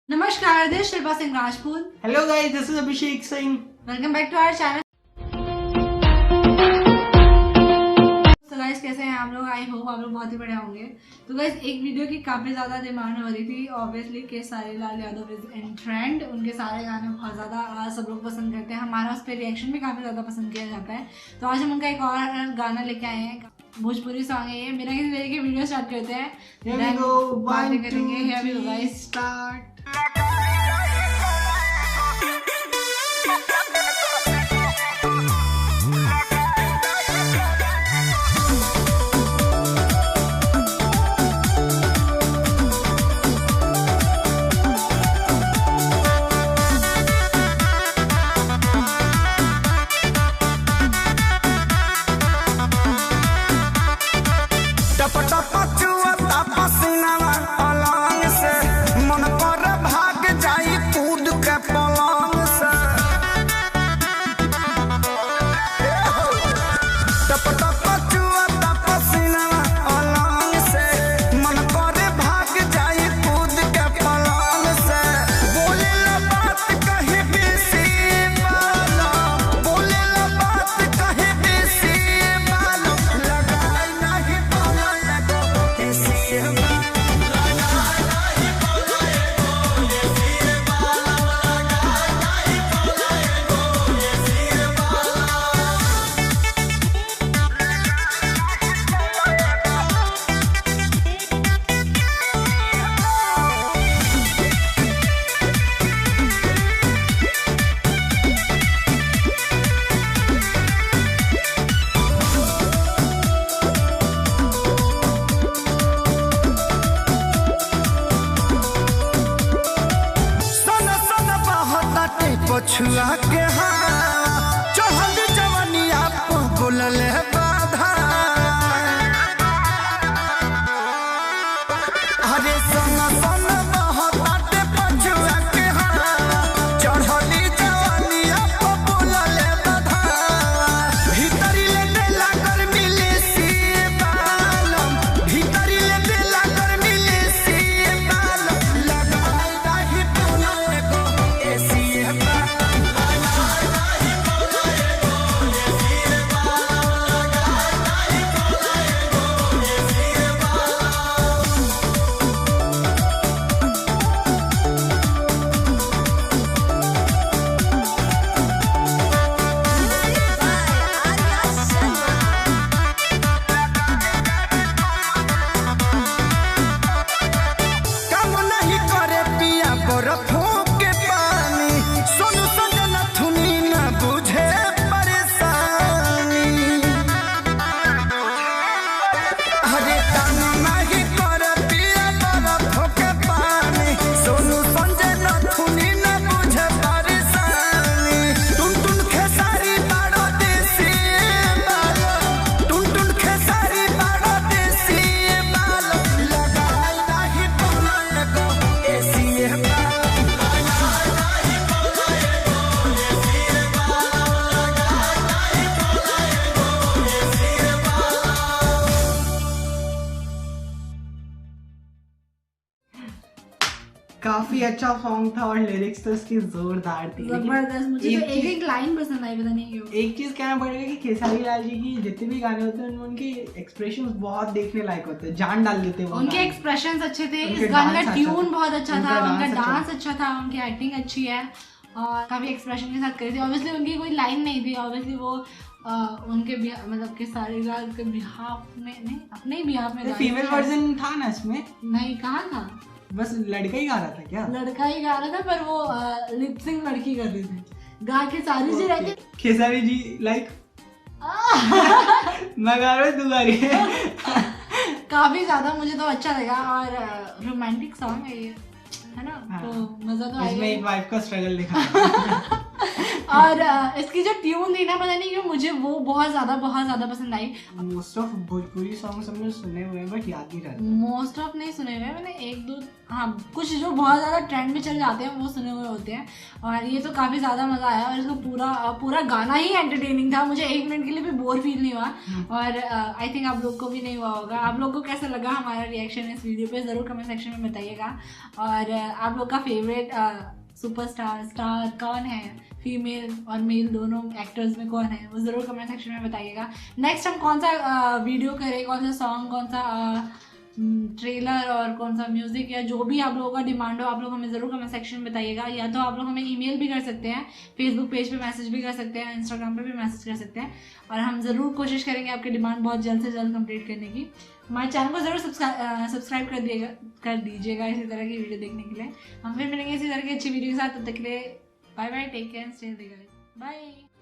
नमस्कार, this Shilpa Singh Rajput. Hello guys, this is Abhishek Singh. Welcome back to our channel. तो guys, कैसे हैं आप लोग? आई होप आप लोग बहुत ही बढ़िया होंगे। तो गाइस, एक वीडियो की काफी ज्यादा डिमांड हो रही थी ऑब्वियसली के सारे Lal Yadav is in trend. उनके सारे गाने बहुत ज्यादा सब लोग पसंद करते हैं, हमारा उस पर रिएक्शन भी काफी ज्यादा पसंद किया जाता है। तो आज हम उनका एक और गाना लेके आए हैं, भोजपुरी सॉन्ग है ये। बिना किसी तरीके की वीडियो स्टार्ट करते हैं, बातें करेंगे। हियर वी गो गाइस, स्टार्ट। पछुआ के चढ़ल जवनिया बोलल बाधा, अरे सन सन बहताटे पछुआ के चढ़ल जवनिया बोलल बाधा। भीतरी ले देला कर मिले सी बालम, भीतरी ले देला कर मिले सी बालम। लगाई नाही बोले को एसी काफी अच्छा सॉन्ग था और लिरिक्स तो इसकी जोरदार थी। जबरदस्त। मुझे तो एक एक लाइन पसंद आई, पता नहीं क्यों। एक चीज कहना पड़ेगा कि खेसारी लाल जी की जितने भी गाने होते हैं उनमें उनके एक्सप्रेशंस बहुत देखने लायक होते हैं, जान डाल देते हैं वो। उनके एक्सप्रेशंस अच्छे थे, इस गाने का ट्यून बहुत अच्छा था, उनका डांस अच्छा था, उनकी एक्टिंग अच्छी है और काफी एक्सप्रेशन के साथ करी थी। ऑब्वियसली उनकी कोई लाइन नहीं थी, ऑब्वियसली वो उनके मतलब खेसारी लाल के बिहाफ में नहीं, अपने ही बिहाफ में। फीमेल वर्जन था ना इसमें? नहीं, कहाँ था? बस लड़का ही गा रहा था क्या? लड़का ही गा रहा था, पर वो लिपसिंग लड़की कर रही थी। गा के सारी जी रहती। खेसारी जी लाइक मैं गा रहा हूँ, तू गा रही है। काफी ज्यादा मुझे तो अच्छा लगा और रोमांटिक सॉन्ग है ये, है ना? हाँ। तो मजा तो आएगा। इसमें एक वाइफ का स्ट्रगल दिखा। और इसकी जो ट्यून थी ना, पता नहीं क्यों मुझे वो बहुत ज़्यादा पसंद आई। मोस्ट ऑफ भोजपुरी सॉन्ग्स हमने सुने हुए हैं बट याद नहीं रहते। मोस्ट ऑफ नहीं सुने हुए मैंने, एक दो हाँ कुछ जो बहुत ज़्यादा ट्रेंड में चल जाते हैं वो सुने हुए होते हैं। और ये तो काफ़ी ज़्यादा मज़ा आया और इसका पूरा गाना ही एंटरटेनिंग था, मुझे 1 मिनट के लिए भी बोर फील नहीं हुआ। और आई थिंक आप लोग को भी नहीं हुआ होगा। आप लोग को कैसा लगा हमारा रिएक्शन इस वीडियो पे ज़रूर कमेंट सेक्शन में बताइएगा। और आप लोग का फेवरेट स्टार कौन है, फीमेल और मेल दोनों एक्टर्स में कौन है, वो ज़रूर कमेंट सेक्शन में बताइएगा। नेक्स्ट हम कौन सा वीडियो करें, कौन सा सॉन्ग, कौन सा ट्रेलर और कौन सा म्यूज़िक, या जो भी आप लोगों का डिमांड हो आप लोग हमें ज़रूर कमेंट सेक्शन में बताइएगा। या तो आप लोग हमें ईमेल भी कर सकते हैं, फेसबुक पेज पे मैसेज भी कर सकते हैं, इंस्टाग्राम पे भी मैसेज कर सकते हैं। और हम ज़रूर कोशिश करेंगे आपकी डिमांड बहुत जल्द से जल्द कंप्लीट करने की। हमारे चैनल को ज़रूर सब्सक्राइब कर दीजिएगा इसी तरह की वीडियो देखने के लिए। हम फिर मिलेंगे इसी तरह की अच्छी वीडियो के साथ, तब तक के लिए bye bye, take care, stay healthy guys, by.